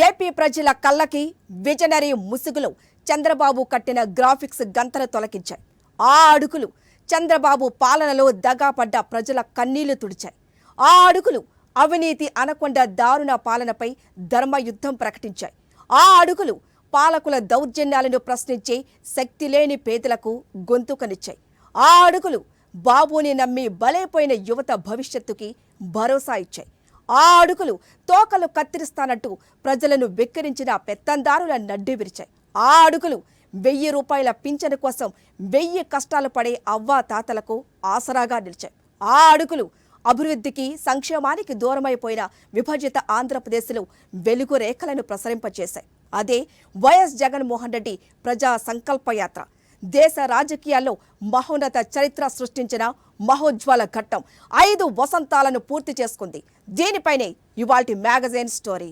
AP ప్రజల కళ్ళకి visionary ముసుగులో చంద్రబాబు కట్టిన గ్రాఫిక్స్ గంతలు తొలగించాయి. ఆ అడుగులు చంద్రబాబు పాలనలో దగాపడ్డ ప్రజల కన్నీళ్లు తుడిచాయి. ఆ అడుగులు అవినీతి అనకొండ దారుణ పాలనపై ధర్మయుద్ధం ప్రకటించాయి. ఆ అడుగులు పాలకుల దౌర్జన్యాలను ప్రశ్నించే శక్తి లేని పేదలకు గొంతుకనిచ్చాయి. ఆ అడుగులు బాబుని నమ్మి బలైపోయిన యువత భవిష్యత్తుకి భరోసా ఇచ్చాయి. ఆ అడుగులు తోకలు కత్తిరిస్తానంటూ ప్రజలను వెక్కిరించిన పెత్తందారుల నడ్డి విరిచాయి. ఆ అడుగులు 1000 రూపాయల పింఛను కోసం 1000 కష్టాలు పడే అవ్వా తాతలకు ఆసరాగా నిలిచాయి. ఆ అడుగులు అభివృద్ధికి సంక్షేమానికి దూరమైపోయిన విభజిత ఆంధ్రప్రదేశ్లో వెలుగు రేఖలను ప్రసరింపచేశాయి. అదే వైఎస్ జగన్మోహన్ రెడ్డి ప్రజా సంకల్ప యాత్ర. దేశ రాజకీయాల్లో మహోన్నత చరిత్ర సృష్టించిన మహోజ్వల ఘట్టం 5 వసంతాలను పూర్తి చేసుకుంది. దీనిపైనే ఇవాల్టి మ్యాగజైన్ స్టోరీ.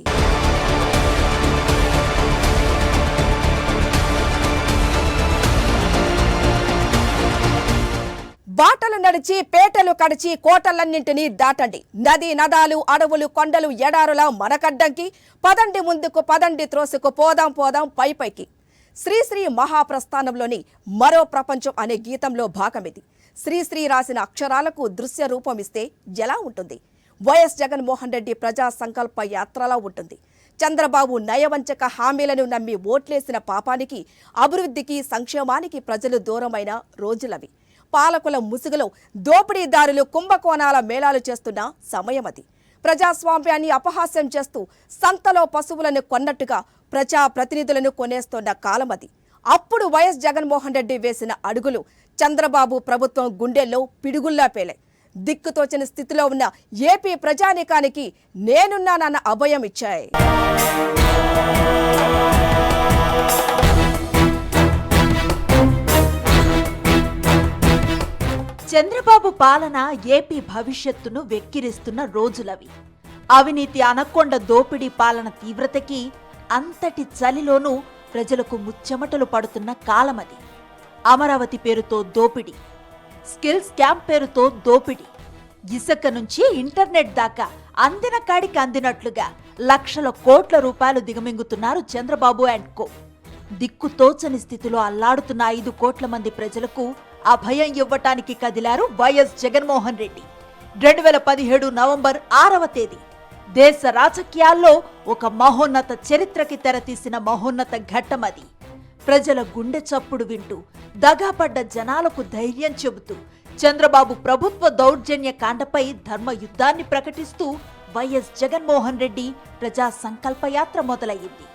బాటలు నడిచి పేటలు కడిచి కోటలన్నింటినీ దాటండి. నది నదాలు అడవులు కొండలు ఎడారులా మనకడ్డంకి పదండి ముందుకు పదండి త్రోసుకు పోదాం పోదాం పైపైకి. శ్రీశ్రీ మహాప్రస్థానంలోని మరో ప్రపంచం అనే గీతంలో భాగమిది. శ్రీశ్రీ రాసిన అక్షరాలకు దృశ్య రూపమిస్తే ఎలా ఉంటుంది? వైఎస్ జగన్మోహన్ రెడ్డి ప్రజా సంకల్ప యాత్రలా ఉంటుంది. చంద్రబాబు నయవంచక హామీలను నమ్మి ఓట్లేసిన పాపానికి అభివృద్ధికి సంక్షేమానికి ప్రజలు దూరమైన రోజులవి. పాలకుల ముసుగులో దోపిడీదారులు కుంభకోణాల మేళాలు చేస్తున్న సమయం అది. ప్రజాస్వామ్యాన్ని అపహాస్యం చేస్తూ సంతలో పశువులను కొన్నట్టుగా ప్రజా ప్రతినిధులను కొనేస్తున్న కాలం అది. అప్పుడు వైఎస్ జగన్మోహన్ రెడ్డి వేసిన అడుగులు చంద్రబాబు ప్రభుత్వం గుండెల్లో పిడుగుల్లా పేలాయి. దిక్కుతోచిన స్థితిలో ఉన్న ఏపీ ప్రజానీకానికి నేనున్నానన్న అభయం ఇచ్చాయి. చంద్రబాబు పాలన ఏపీ భవిష్యత్తును వెక్కిరిస్తున్న రోజులవి. అవినీతి అనకొండ దోపిడీ పాలన తీవ్రతకి అంతటి చలిలోనూ ప్రజలకు ముచ్చెమటలు పడుతున్న కాలమది. అమరావతి పేరుతో దోపిడీ, స్కిల్స్ క్యాంప్ పేరుతో దోపిడీ, ఇసుక నుంచి ఇంటర్నెట్ దాకా అందిన కాడికి అందినట్లుగా లక్షల కోట్ల రూపాయలు దిగమింగుతున్నారు చంద్రబాబు అండ్ కో. దిక్కుతోచని స్థితిలో అల్లాడుతున్న 5 కోట్ల మంది ప్రజలకు అభయం ఇవ్వటానికి కదిలారు వైఎస్ జగన్మోహన్ రెడ్డి. 2017 నవంబర్ 6వ తేదీ దేశ రాజకీయాల్లో ఒక మహోన్నత చరిత్రకి తెరతీసిన మహోన్నత ఘట్టమది. ప్రజల గుండె చప్పుడు వింటూ దగాపడ్డ జనాలకు ధైర్యం చెబుతూ చంద్రబాబు ప్రభుత్వ దౌర్జన్య కాండపై ధర్మ యుద్ధాన్ని ప్రకటిస్తూ వైఎస్ జగన్మోహన్ రెడ్డి ప్రజా సంకల్పయాత్ర మొదలయ్యింది.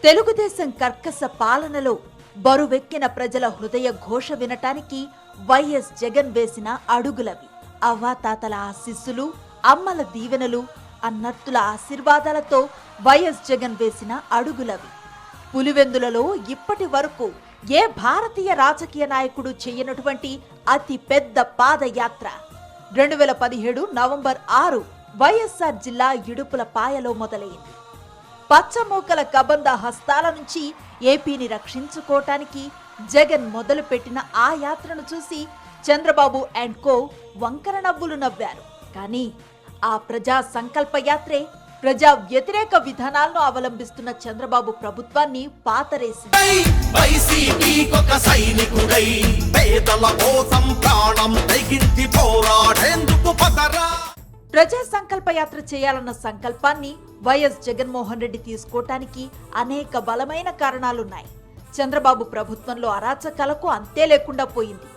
తెలుగుదేశం కర్కశ పాలనలో బరువెక్కిన ప్రజల హృదయ ఘోష వినటానికి వైఎస్ జగన్ వేసిన అడుగులవి. అవ్వాతాతల ఆశీస్సులు, అమ్మల దీవెనలు, అన్నర్తుల ఆశీర్వాదాలతో వైఎస్ జగన్ వేసిన అడుగులవి. పులివెందులలో ఇప్పటి వరకు ఏ భారతీయ రాజకీయ నాయకుడు చేయనటువంటి అతి పెద్ద పాదయాత్ర 2017 నవంబర్ 6 వైఎస్ఆర్ జిల్లా ఇడుపుల పాయలో మొదలైంది. పచ్చమూకల కబంద హస్తాల నుంచి ఏపీని రక్షించుకోవటానికి జగన్ మొదలుపెట్టిన ఆ యాత్రను చూసి చంద్రబాబు అండ్ కో వంకర నవ్వులు నవ్వారు. కానీ ఆ ప్రజా సంకల్ప యాత్రే ప్రజా వ్యతిరేక విధానాలను అవలంబిస్తున్న చంద్రబాబు ప్రభుత్వాన్ని పాతరేసింది. ప్రజా సంకల్ప యాత్ర చేయాలన్న సంకల్పాన్ని వైఎస్ జగన్మోహన్ రెడ్డి తీసుకోవటానికి అనేక బలమైన కారణాలున్నాయి. చంద్రబాబు ప్రభుత్వంలో అరాచకాలకు అంతే లేకుండా పోయింది.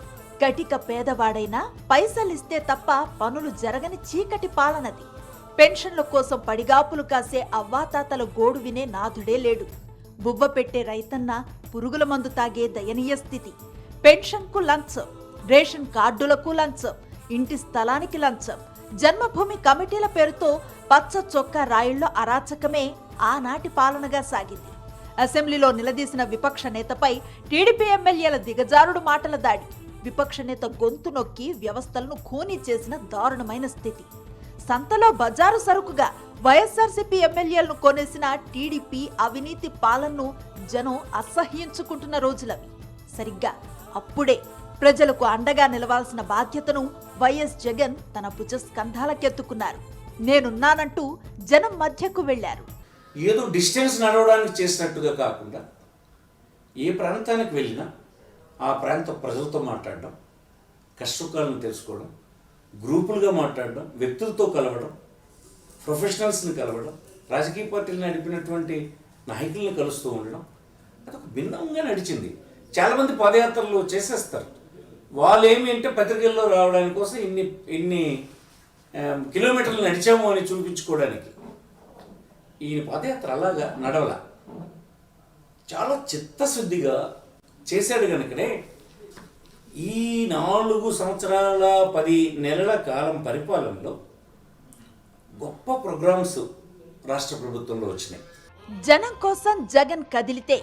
కటిక పేదవాడైనా పైసలిస్తే తప్ప పనులు జరగని చీకటి పాలనది. పెన్షన్ల కోసం పడిగాపులు కాసే అవ్వాతాతల గోడు వినే నాథుడే లేడు. బువ్వ పెట్టే రైతన్న పురుగుల మందు తాగే దయనీయ స్థితి. పెన్షన్కు లంచం, రేషన్ కార్డులకు లంచం, ఇంటి స్థలానికి లంచం, జన్మభూమి కమిటీల పేరుతో పచ్చ చొక్కా రాయుళ్ల అరాచకమే ఆనాటి పాలనగా సాగింది. అసెంబ్లీలో నిలదీసిన విపక్ష నేతపై టీడీపీ ఎమ్మెల్యేల దిగజారుడు మాటల దాడి, విపక్ష నేత గొంతు నొక్కి వ్యవస్థలను ఖూనీ చేసిన దారుణమైన స్థితి. సంతలో బజారు సరుకుగా వైఎస్ఆర్సీపీ ఎమ్మెల్యేలను కొనేసిన టీడీపీ అవినీతి పాలనను జనం అసహ్యించుకుంటున్న రోజులవి. సరిగ్గా అప్పుడే ప్రజలకు అండగా నిలవాల్సిన బాధ్యతను వైఎస్ జగన్ తన భుజస్కంధాలకెత్తుకున్నారు. నేనున్నానంటూ జనం మధ్యకు వెళ్లారు. ఏదో డిస్టెన్స్ నడవడానికి చేసినట్టుగా కాకుండా ఏ ప్రాంతానికి వెళ్ళినా ఆ ప్రాంత ప్రజలతో మాట్లాడడం, కష్టసుఖాలను తెలుసుకోవడం, గ్రూపులుగా మాట్లాడడం, వ్యక్తులతో కలవడం, ప్రొఫెషనల్స్ని కలవడం, రాజకీయ పార్టీలు నడిపినటువంటి నాయకులను కలుస్తూ ఉండడం, అదొక భిన్నంగా నడిచింది. చాలామంది పాదయాత్రలు చేసేస్తారు. వాళ్ళు ఏమి అంటే పత్రికల్లో రావడానికి కోసం ఇన్ని కిలోమీటర్లు నడిచాము అని చూపించుకోవడానికి. ఈయన పాదయాత్ర అలాగా నడవల, చాలా చిత్తశుద్ధిగా చేశాడు కనుకనే ఈ 4 సంవత్సరాల 10 నెలల కాలం పరిపాలనలో గొప్ప ప్రోగ్రామ్స్ రాష్ట్ర ప్రభుత్వంలో వచ్చినాయి. జనం కోసం జగన్ కదిలితే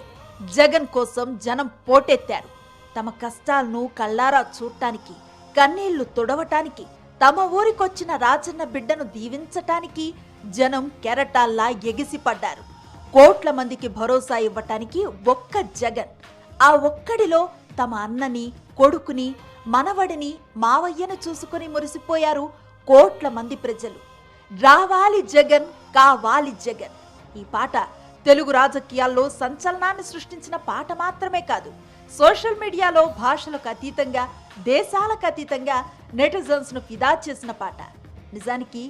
జగన్ కోసం జనం పోటెత్తారు. తమ కష్టాలను కళ్ళారా చూడటానికి, కన్నీళ్లు తుడవటానికి, తమ ఊరికొచ్చిన రాజన్న బిడ్డను దీవించటానికి జనం కెరటాల్లా ఎగిసిపడ్డారు. కోట్ల మందికి భరోసా ఇవ్వటానికి ఒక్క జగన్, ఆ ఒక్కడిలో తమ అన్నని, కొడుకుని, మనవడిని, మావయ్యను చూసుకుని మురిసిపోయారు కోట్ల మంది ప్రజలు. రావాలి జగన్, కావాలి జగన్. ఈ పాట తెలుగు రాజకీయాల్లో సంచలనాన్ని సృష్టించిన పాట మాత్రమే కాదు, సోషల్ మీడియాలో భాషలకు అతీతంగా, దేశాలకు అతీతంగా నెటిజన్స్ ను ఫిదా చేసిన పాట. నిజానికి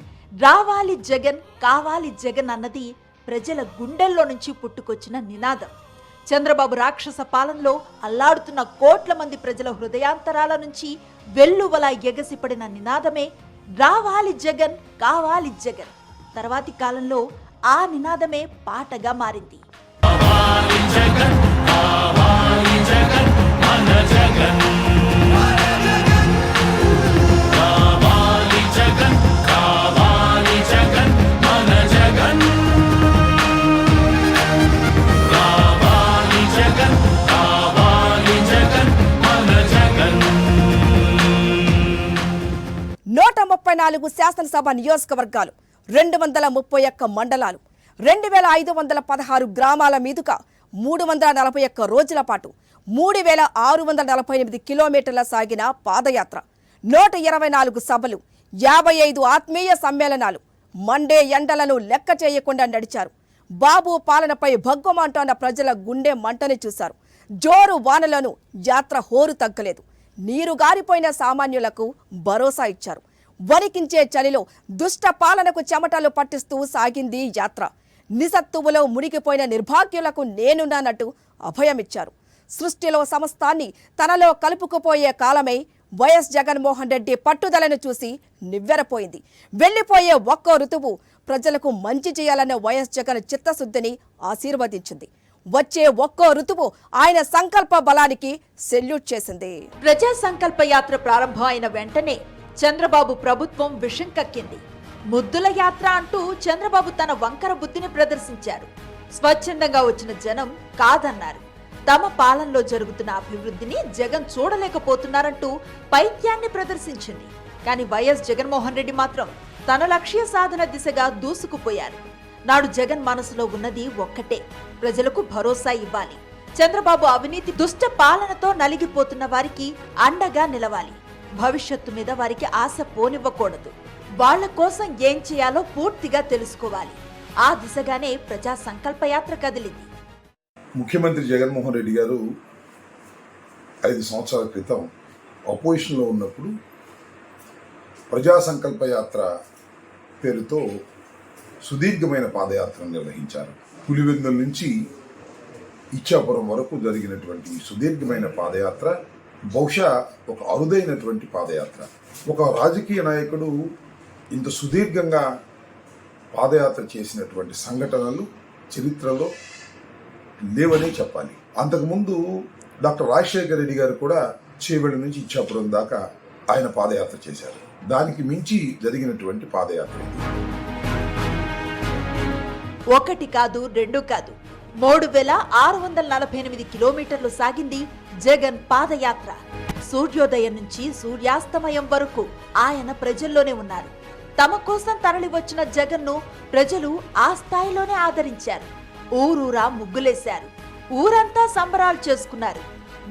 రావాలి జగన్, కావాలి జగన్ అన్నది ప్రజల గుండెల్లో నుంచి పుట్టుకొచ్చిన నినాదం. చంద్రబాబు రాక్షస పాలనలో అల్లాడుతున్న కోట్ల మంది ప్రజల హృదయాంతరాల నుంచి వెల్లువలా ఎగసిపడిన నినాదమే రావాలి జగన్, కావాలి జగన్. తర్వాతి కాలంలో ఆ నినాదమే పాటగా మారింది. నూట 34 శాసనసభ నియోజకవర్గాలు, 231 మండలాలు, 2516 గ్రామాల మీదుగా 341 రోజుల పాటు 3648 కిలోమీటర్ల సాగిన పాదయాత్ర, 124 సభలు, 55 ఆత్మీయ సమ్మేళనాలు, మండే ఎండలను లెక్క చేయకుండా నడిచారు. బాబు పాలనపై భగ్గుమంటోన్న ప్రజల గుండె మంటని చూశారు. జోరు వానలను యాత్ర హోరు తగ్గలేదు. నీరు గారిపోయిన సామాన్యులకు భరోసా ఇచ్చారు. వణికించే చలిలో దుష్ట పాలనకు చెమటలు పట్టిస్తూ సాగింది యాత్ర. నిస్సత్తువులో మునిగిపోయిన నిర్భాగ్యులకు నేనున్నానట్టు అభయమిచ్చారు. సృష్టిలో సమస్తాన్ని తనలో కలుపుకుపోయే కాలమే వైఎస్ జగన్మోహన్ రెడ్డి పట్టుదలను చూసి నివ్వెరపోయింది. వెళ్లిపోయే ఒక్కో ఋతువు ప్రజలకు మంచి చేయాలనే వైఎస్ జగన్ చిత్తశుద్ధిని ఆశీర్వదించింది. వచ్చే ఒక్కో ఋతువు ఆయన సంకల్ప బలానికి సెల్యూట్ చేసింది. ప్రజా సంకల్ప యాత్ర ప్రారంభం అయిన వెంటనే చంద్రబాబు ప్రభుత్వం విషం కక్కింది. ముద్దుల యాత్ర అంటూ చంద్రబాబు తన వంకర బుద్ధిని ప్రదర్శించారు. స్వచ్ఛందంగా వచ్చిన జనం కాదన్నారు. తమ పాలనలో జరుగుతున్న అభివృద్ధిని జగన్ చూడలేకపోతున్నారంటూ పైత్యాన్ని ప్రదర్శించింది. కానీ వైఎస్ జగన్మోహన్ రెడ్డి మాత్రం తన లక్ష్య సాధన దిశగా దూసుకుపోయారు. నాడు జగన్ మనసులో ఉన్నది ఒక్కటే, ప్రజలకు భరోసా ఇవ్వాలి. చంద్రబాబు అవినీతి దుష్ట పాలనతో నలిగిపోతున్న వారికి అండగా నిలవాలి. భవిష్యత్తు మీద వారికి ఆశ పోనివ్వకూడదు. వాళ్ల కోసం ఏం చేయాలో పూర్తిగా తెలుసుకోవాలి. ఆ దిశగానే ప్రజా సంకల్ప యాత్ర కదిలింది. ముఖ్యమంత్రి జగన్మోహన్ రెడ్డి గారు 5 సంవత్సరాల క్రితం అపోజిషన్లో ఉన్నప్పుడు ప్రజా సంకల్ప యాత్ర పేరుతో సుదీర్ఘమైన పాదయాత్రను నిర్వహించారు. పులివెందుల నుంచి ఇచ్చాపురం వరకు జరిగినటువంటి సుదీర్ఘమైన పాదయాత్ర బహుశా ఒక అరుదైనటువంటి పాదయాత్ర. ఒక రాజకీయ నాయకుడు ఇంత సుదీర్ఘంగా పాదయాత్ర చేసినటువంటి సంఘటనలు చరిత్రలో లేవనే చెప్పాలి. అంతకుముందు డాక్టర్ రాజశేఖర రెడ్డి గారు కూడా చేవెళ్ళ నుంచి ఇచ్చాపురం దాకా ఆయన పాదయాత్ర చేశారు. దానికి మించి జరిగినటువంటి పాదయాత్ర ఇది. 1 కాదు 2 కాదు 3648 కిలోమీటర్లు సాగింది జగన్ పాదయాత్ర. సూర్యోదయం నుంచి సూర్యాస్తమయం వరకు ఆయన ప్రజల్లోనే ఉన్నారు. తమ కోసం తరలి వచ్చిన జగన్ను ప్రజలు ఆ స్థాయిలోనే ఆదరించారు. ఊరూరా ముగ్గులేశారు. ఊరంతా సంబరాలు చేసుకున్నారు.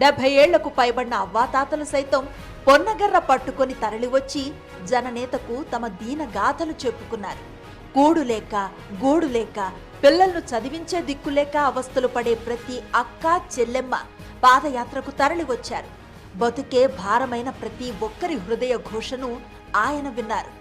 70 ఏళ్లకు పైబడిన అవ్వాతాతలు సైతం పొన్నగర్ర పట్టుకొని తరలివచ్చి జననేతకు తమ దీన గాథలు చెప్పుకున్నారు. కూడు లేక గూడు లేక పిల్లలను చదివించే దిక్కులేక అవస్థలు పడే ప్రతి అక్క చెల్లెమ్మ పాదయాత్రకు తరలివచ్చారు. బతుకే భారమైన ప్రతి ఒక్కరి హృదయ ఘోషను ఆయన విన్నారు.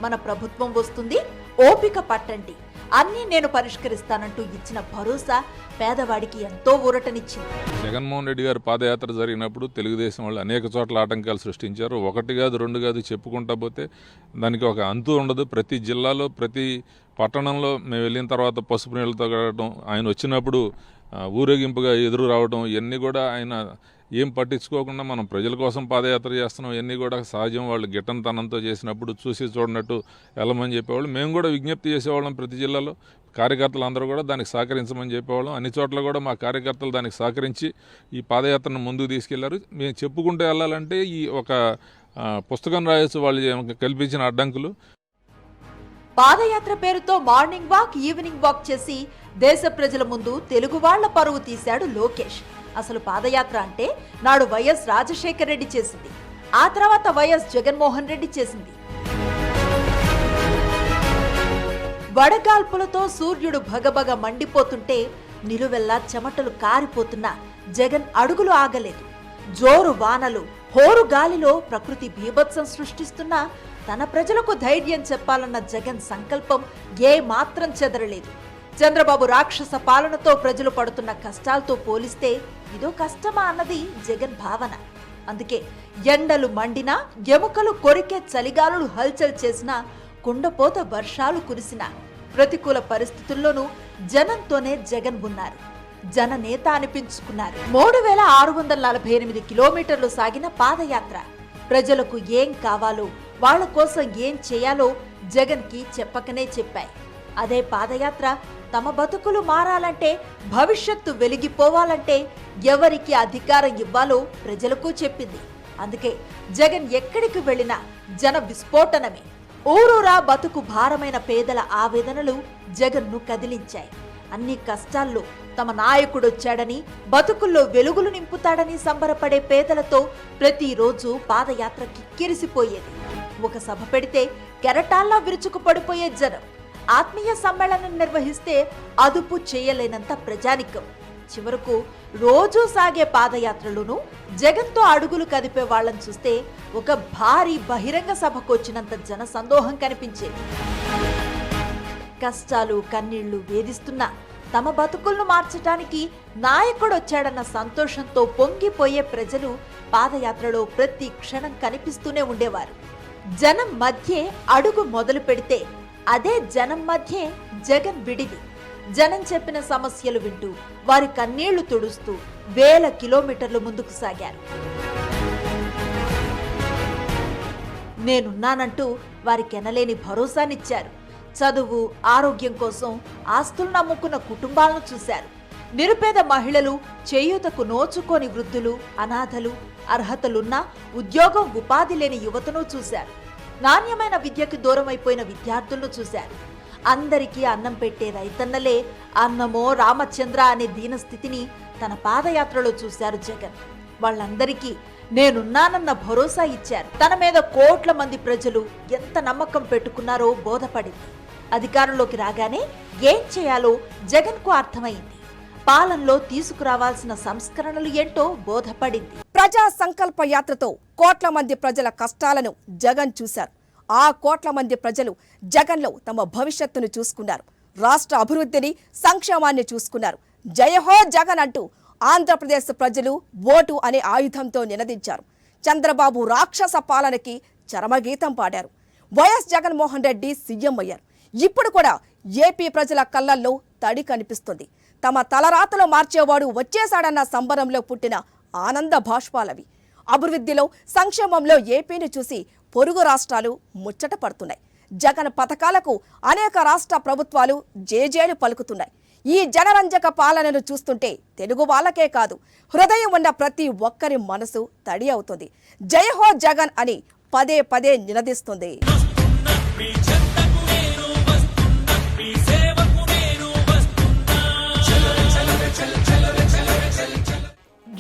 మన ప్రభుత్వం వస్తుంది, ఓపిక పట్టండి, అన్నీ నేను పరిష్కరిస్తానంటూ ఇచ్చిన భరోసా పేదవాడికి ఎంతో ఊరటనిచ్చింది. జగన్మోహన్ రెడ్డి గారు పాదయాత్ర జరిగినప్పుడు తెలుగుదేశం వాళ్ళు అనేక చోట్ల ఆటంకాలు సృష్టించారు. 1 కాదు 2 కాదు చెప్పుకుంటా పోతే దానికి ఒక అంతు ఉండదు. ప్రతి జిల్లాలో ప్రతి పట్టణంలో మేము వెళ్ళిన తర్వాత పసుపు నీళ్ళతో కడగడం, ఆయన వచ్చినప్పుడు ఊరేగింపుగా ఎదురు రావడం, ఇవన్నీ కూడా ఆయన ఏం పట్టించుకోకుండా మనం ప్రజల కోసం పాదయాత్ర చేస్తున్నాం, ఇవన్నీ కూడా సహజం. వాళ్ళు గిట్టనతనంతో చేసినప్పుడు చూసి చూడనట్టు వెళ్ళమని చెప్పేవాళ్ళు. మేము కూడా విజ్ఞప్తి చేసేవాళ్ళం ప్రతి జిల్లాలో. కార్యకర్తలు అందరూ కూడా దానికి సహకరించమని చెప్పేవాళ్ళం. అన్ని చోట్ల కూడా మా కార్యకర్తలు దానికి సహకరించి ఈ పాదయాత్రను ముందుకు తీసుకెళ్లారు. మేము చెప్పుకుంటూ వెళ్ళాలంటే ఈ ఒక పుస్తకం రాయొచ్చు వాళ్ళు కల్పించిన అడ్డంకులు. పాదయాత్ర పేరుతో మార్నింగ్ వాక్, ఈవినింగ్ వాక్ చేసి దేశ ప్రజల ముందు తెలుగు వాళ్ల పరువు తీశాడు లోకేష్. అసలు పాదయాత్ర అంటే నాడు వైఎస్ రాజశేఖర రెడ్డి చేసింది, ఆ తర్వాత వైఎస్ జగన్మోహన్ రెడ్డి చేసింది. వడగాల్పులతో సూర్యుడు భగభగ మండిపోతుంటే నిలువెల్లా చెమటలు కారిపోతున్నా జగన్ అడుగులు ఆగలేదు. జోరు వానలు, హోరు గాలిలో ప్రకృతి బీభత్సం సృష్టిస్తున్నా తన ప్రజలకు ధైర్యం చెప్పాలన్న జగన్ సంకల్పం ఏ మాత్రం చెదరలేదు. చంద్రబాబు రాక్షస పాలనతో ప్రజలు పడుతున్న కష్టాలతో పోలిస్తే ఇదో కష్టమా అన్నది జగన్ భావన. అందుకే ఎండలు మండినా, ఎముకలు కొరికే చలిగాలులు హల్చల్ చేసినా, కుండపోత వర్షాలు కురిసినా ప్రతికూల పరిస్థితుల్లోనూ జనంతోనే జగన్ ఉన్నారు. జననేత అనిపించుకున్నారు. 3648 కిలోమీటర్లు సాగిన పాదయాత్ర ప్రజలకు ఏం కావాలో, వాళ్ల కోసం ఏం చేయాలో జగన్కి చెప్పకనే చెప్పాయి. అదే పాదయాత్ర తమ బతుకులు మారాలంటే, భవిష్యత్తు వెలిగిపోవాలంటే ఎవరికి అధికారం ఇవ్వాలో ప్రజలకు చెప్పింది. అందుకే జగన్ ఎక్కడికి వెళ్ళినా జన విస్ఫోటనమే. ఊరూరా బతుకు భారమైన పేదల ఆవేదనలు జగన్ను కదిలించాయి. అన్ని కష్టాల్లో తమ నాయకుడొచ్చాడని, బతుకుల్లో వెలుగులు నింపుతాడని సంబరపడే పేదలతో ప్రతిరోజు పాదయాత్ర కిక్కిరిసిపోయేది. ఒక సభ పెడితే కెరటాల్లా విరుచుకు పడిపోయే జనం, ఆత్మీయ సమ్మేళనం నిర్వహిస్తే అదుపు చేయలేనంత ప్రజానికం. చివరకు రోజూ సాగే పాదయాత్రలోనూ జగన్తో అడుగులు కదిపే వాళ్లను చూస్తే ఒక భారీ బహిరంగ సభకు వచ్చినంత జన సందోహం కనిపించేది. కష్టాలు కన్నీళ్లు వేధిస్తున్నా తమ బతుకులను మార్చడానికి నాయకుడొచ్చాడన్న సంతోషంతో పొంగిపోయే ప్రజలు పాదయాత్రలో ప్రతి క్షణం కనిపిస్తూనే ఉండేవారు. జనం మధ్యే అడుగు మొదలు పెడితే అదే జనం మధ్యే జగన్ విడిది. జనం చెప్పిన సమస్యలు వింటూ, వారి కన్నీళ్లు తుడుస్తూ వేల కిలోమీటర్లు ముందుకు సాగారు. నేనున్నానంటూ వారికెనలేని భరోసానిచ్చారు. చదువు, ఆరోగ్యం కోసం ఆస్తులు నమ్ముకున్న కుటుంబాలను చూశారు. నిరుపేద మహిళలు, చేయూతకు నోచుకోని వృద్ధులు, అనాథలు, అర్హతలున్నా ఉద్యోగం ఉపాధి లేని యువతను చూశారు. నాణ్యమైన విద్యకు దూరమైపోయిన విద్యార్థులను చూశారు. అందరికీ అన్నం పెట్టే రైతన్నలే అన్నమో రామచంద్ర అనే దీనస్థితిని తన పాదయాత్రలో చూశారు జగన్. వాళ్ళందరికీ నేనున్నానన్న భరోసా ఇచ్చారు. తన మీద కోట్ల మంది ప్రజలు ఎంత నమ్మకం పెట్టుకున్నారో బోధపడింది. అధికారంలోకి రాగానే ఏం చేయాలో జగన్కు అర్థమైంది. పాలనలో తీసుకురావాల్సిన సంస్కరణలు ఏంటో బోధపడింది. ప్రజా సంకల్ప యాత్రతో కోట్ల మంది ప్రజల కష్టాలను జగన్ చూశారు. ఆ కోట్ల మంది ప్రజలు జగన్లో తమ భవిష్యత్తును చూసుకున్నారు. రాష్ట్ర అభివృద్ధిని, సంక్షేమాన్ని చూసుకున్నారు. జయహో జగన్ అంటూ ఆంధ్రప్రదేశ్ ప్రజలు ఓటు అనే ఆయుధంతో నినదించారు. చంద్రబాబు రాక్షస పాలనకి చరమగీతం పాడారు. వైఎస్ జగన్మోహన్ రెడ్డి సీఎం అయ్యారు. ఇప్పుడు కూడా ఏపీ ప్రజల కళ్ళల్లో తడి కనిపిస్తుంది. తమ తలరాతలో మార్చేవాడు వచ్చేశాడన్న సంబరంలో పుట్టిన ఆనంద భాష్పాలవి. అభివృద్ధిలో, సంక్షేమంలో ఏపీని చూసి పొరుగు రాష్ట్రాలు ముచ్చట పడుతున్నాయి. జగన్ పథకాలకు అనేక రాష్ట్ర ప్రభుత్వాలు జేజేలు పలుకుతున్నాయి. ఈ జనరంజక పాలనను చూస్తుంటే తెలుగు వాళ్ళకే కాదు, హృదయం ఉన్న ప్రతి ఒక్కరి మనసు తడి అవుతుంది. జై హో జగన్ అని పదే పదే నినదిస్తుంది.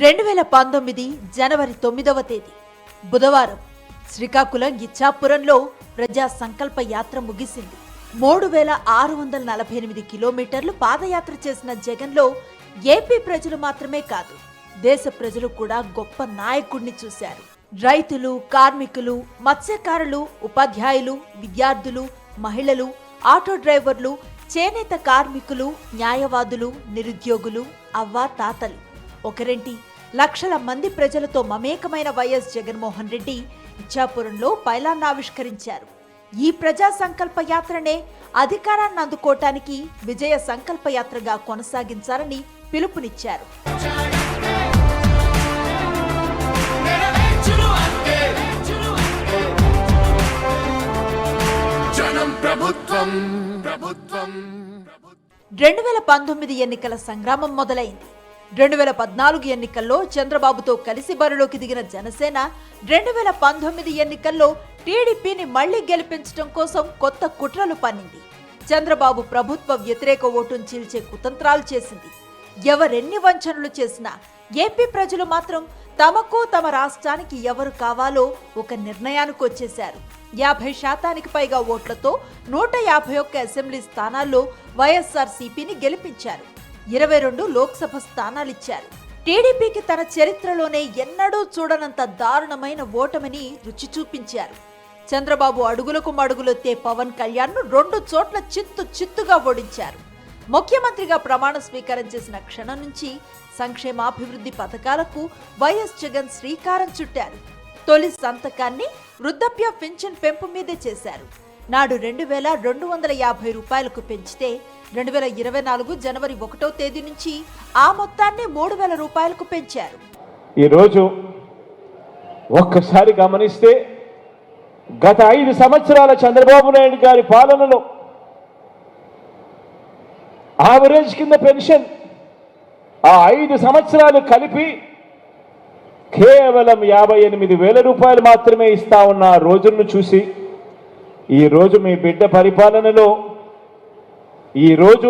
2019 జనవరి 9వ తేదీ బుధవారం శ్రీకాకుళం ఇచ్చాపురంలో ప్రజా సంకల్ప యాత్ర ముగిసింది. 3648 కిలోమీటర్లు పాదయాత్ర చేసిన జగన్లో ఏపీ ప్రజలు మాత్రమే కాదు, దేశ ప్రజలు కూడా గొప్ప నాయకుడిని చూశారు. రైతులు, కార్మికులు, మత్స్యకారులు, ఉపాధ్యాయులు, విద్యార్థులు, మహిళలు, ఆటో డ్రైవర్లు, చేనేత కార్మికులు, న్యాయవాదులు, నిరుద్యోగులు, అవ్వ తాతలు, ఒకరేంటి లక్షల మంది ప్రజలతో మమేకమైన వైఎస్ జగన్మోహన్ రెడ్డి ఇచ్చాపురంలో పైలాన్ని ఆవిష్కరించారు. ఈ ప్రజా సంకల్ప యాత్రనే అధికారాన్ని అందుకోవటానికి విజయ సంకల్ప యాత్రగా కొనసాగించాలని పిలుపునిచ్చారు. ప్రభుత్వం 2019 ఎన్నికల సంగ్రామం మొదలైంది. 2014 ఎన్నికల్లో చంద్రబాబుతో కలిసి బరిలోకి దిగిన జనసేన 2019 ఎన్నికల్లో టీడీపీని మళ్లీ గెలిపించడం కోసం కొత్త కుట్రలు పన్నింది. చంద్రబాబు ప్రభుత్వ వ్యతిరేక ఓటును చీల్చే కుతంత్రాలు చేసింది. ఎవరెన్ని వంచనలు చేసినా ఏపీ ప్రజలు మాత్రం తమకు తమ రాష్ట్రానికి ఎవరు కావాలో ఒక నిర్ణయానికి వచ్చేశారు. 50% పైగా ఓట్లతో 151 అసెంబ్లీ స్థానాల్లో వైఎస్ఆర్సీపీని గెలిపించారు. 22 లోక్సభ స్థానాలిచ్చారు. టీడీపీకి తన చరిత్రలోనే ఎన్నడూ చూడనంత దారుణమైన ఓటమిని రుచి చూపించారు. చంద్రబాబు అడుగులకు మడుగులొత్తే పవన్ కళ్యాణ్ను 2 చోట్ల చిత్తుగా ఓడించారు. ముఖ్యమంత్రిగా ప్రమాణ స్వీకారం చేసిన క్షణం నుంచి సంక్షేమాభివృద్ధి పథకాలకు వైఎస్ జగన్ శ్రీకారం చుట్టారు. తొలి సంతకాన్ని వృద్ధాప్య పింఛన్ పెంపు మీదే చేశారు. నాడు 2250 రూపాయలకు పెంచితే 2024 జనవరి 1వ తేదీ నుంచి ఆ మొత్తాన్ని 3000 రూపాయలకు పెంచారు. ఈరోజు ఒక్కసారి గమనిస్తే గత 5 సంవత్సరాల చంద్రబాబు నాయుడు గారి పాలనలో యావరేజ్ కింద పెన్షన్ ఆ 5 సంవత్సరాలు కలిపి కేవలం 58,000 రూపాయలు మాత్రమే ఇస్తా ఉన్న ఆ రోజులను చూసి ఈరోజు మీ బిడ్డ పరిపాలనలో ఈరోజు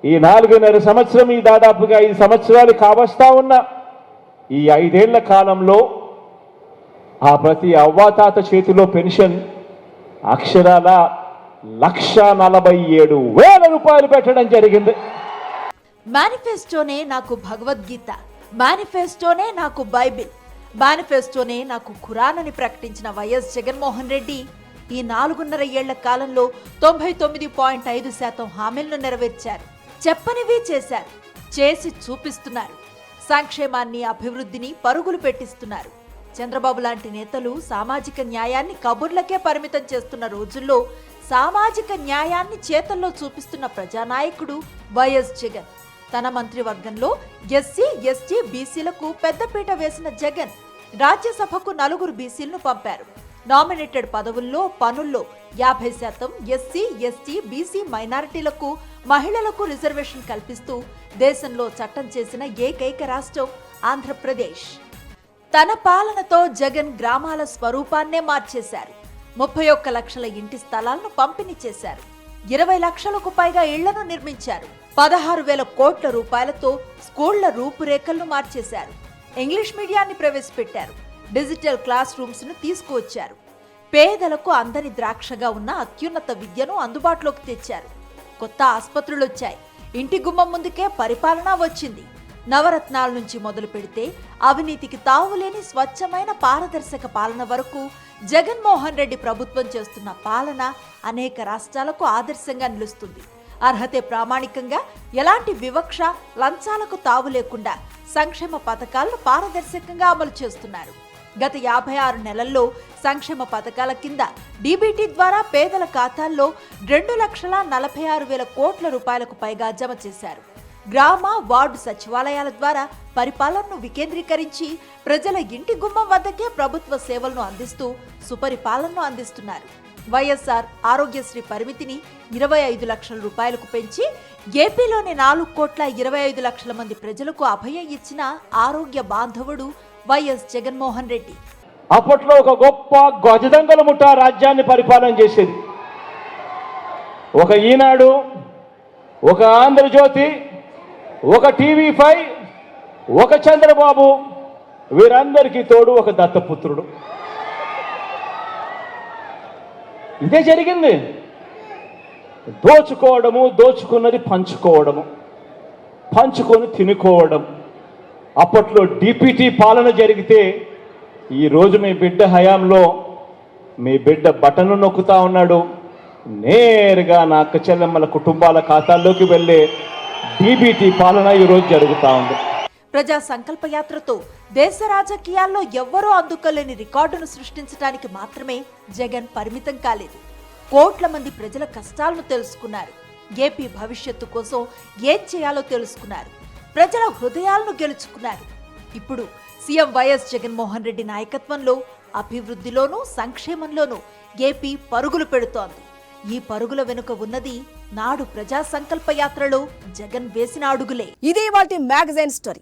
ఈ 4.5 సంవత్సరం, ఈ దాదాపుగా 5 సంవత్సరాలు కావస్తా ఉన్న ఈ 5 ఏళ్ల కాలంలో ఆ ప్రతి అవ్వాతాత చేతిలో పెన్షన్ అక్షరాల 1,47,000 రూపాయలు పెట్టడం జరిగింది. మేనిఫెస్టోనే నాకు భగవద్గీత, మేనిఫెస్టోనే నాకు బైబిల్, మేనిఫెస్టోనే నాకు ఖురాన్ అని ప్రకటించిన వైఎస్ జగన్మోహన్ రెడ్డి ఈ 4.5 ఏళ్ల కాలంలో 99.5% హామీలను నెరవేర్చారు. చెప్పనివి చేశారు, చేసి చూపిస్తున్నారు. సంక్షేమాన్ని, అభివృద్ధిని పరుగులు పెట్టిస్తున్నారు. చంద్రబాబు లాంటి నేతలు సామాజిక న్యాయాన్ని కబుర్లకే పరిమితం చేస్తున్న రోజుల్లో సామాజిక న్యాయాన్ని చేతల్లో చూపిస్తున్న ప్రజానాయకుడు వైఎస్ జగన్. తన మంత్రివర్గంలో ఎస్సీ, ఎస్టీ, బీసీలకు పెద్దపీట వేసిన జగన్ రాజ్యసభకు 4 బీసీలను పంపారు. నామినేటెడ్ పదవుల్లో, పనుల్లో 50% ఎస్సీ, ఎస్టీ, బీసీ మైనారిటీలకు, మహిళలకు రిజర్వేషన్ కల్పిస్తూ దేశంలో చట్టం చేసిన ఏకైక రాష్ట్రం ఆంధ్రప్రదేశ్. తన పాలనతో జగన్ గ్రామాల స్వరూపాన్నే మార్చేశారు. 31 లక్షల ఇంటి స్థలాలను పంపిణీ చేశారు. 20 లక్షలకు పైగా ఇళ్లను నిర్మించారు. 16,000 కోట్ల రూపాయలతో స్కూళ్ల రూపురేఖలను మార్చేశారు. ఇంగ్లీష్ మీడియాన్ని ప్రవేశపెట్టారు. డిజిటల్ క్లాస్ రూమ్స్ ను తీసుకువచ్చారు. పేదలకు అందని ద్రాక్షగా ఉన్న అత్యున్నత విద్యను అందుబాటులోకి తెచ్చారు. కొత్త ఆసుపత్రులు వచ్చాయి. ఇంటి గుమ్మం ముందుకే పరిపాలన వచ్చింది. నవరత్నాల నుంచి మొదలు పెడితే అవినీతికి తావులేని స్వచ్ఛమైన పారదర్శక పాలన వరకు జగన్మోహన్ రెడ్డి ప్రభుత్వం చేస్తున్న పాలన అనేక రాష్ట్రాలకు ఆదర్శంగా నిలుస్తుంది. అర్హతే ప్రామాణికంగా, ఎలాంటి వివక్ష, లంచాలకు తావు లేకుండా సంక్షేమ పథకాలను పారదర్శకంగా అమలు చేస్తున్నారు. గత 56 నెలల్లో సంక్షేమ పథకాల కింద డీబీటీ ద్వారా పేదల ఖాతాల్లో 2,46,000 కోట్ల రూపాయలకు పైగా జమ చేశారు. గ్రామ, వార్డు సచివాలయాల ద్వారా పరిపాలనను వికేంద్రీకరించి ప్రజల ఇంటి గుమ్మం వద్దకే ప్రభుత్వ సేవలను అందిస్తూ సుపరిపాలనను అందిస్తున్నారు. వైఎస్ఆర్ ఆరోగ్యశ్రీ పరిమితిని 25 లక్షల రూపాయలకు పెంచి ఏపీలోని 4,25,00,000 మంది ప్రజలకు అభయం ఇచ్చిన ఆరోగ్య బాంధవుడు వైఎస్ జగన్మోహన్ రెడ్డి. అప్పట్లో ఒక గొప్ప గజదంగల ముఠ రాజ్యాన్ని పరిపాలన చేసేది. ఒక ఈనాడు, ఒక ఆంధ్రజ్యోతి, ఒక టీవీ5, ఒక చంద్రబాబు, వీరందరికీ తోడు ఒక దత్తపుత్రుడు. ఇదే జరిగింది. దోచుకోవడము, దోచుకున్నది పంచుకోవడము, పంచుకొని తినుకోవడం. అప్పట్లో డిపిటి పాలన జరిగితే ఈరోజు మీ బిడ్డ హయాంలో మీ బిడ్డ బటన్ నొక్కుతా ఉన్నాడు. నేరుగా నా అక్క చెల్లెమ్మల కుటుంబాల ఖాతాల్లోకి వెళ్ళే డిబిటి పాలన ఈరోజు జరుగుతూ ఉంది. ప్రజా సంకల్ప యాత్రతో దేశ రాజకీయాల్లో ఎవ్వరూ అందుకోలేని రికార్డును సృష్టించడానికి మాత్రమే జగన్ పరిమితం కాలేదు. కోట్ల మంది ప్రజల కష్టాలను తెలుసుకున్నారు. ఏపీ భవిష్యత్తు కోసం ఏం చేయాలో తెలుసుకున్నారు. ప్రజల హృదయాలను గెలుచుకున్నారు. ఇప్పుడు సీఎం వైఎస్ జగన్మోహన్ రెడ్డి నాయకత్వంలో అభివృద్ధిలోనూ సంక్షేమంలోనూ ఏపీ పరుగులు పెడుతోంది. ఈ పరుగుల వెనుక ఉన్నది నాడు ప్రజా సంకల్ప యాత్రలో జగన్ వేసిన అడుగులే. ఇది వాటి మ్యాగజైన్ స్టోరీ.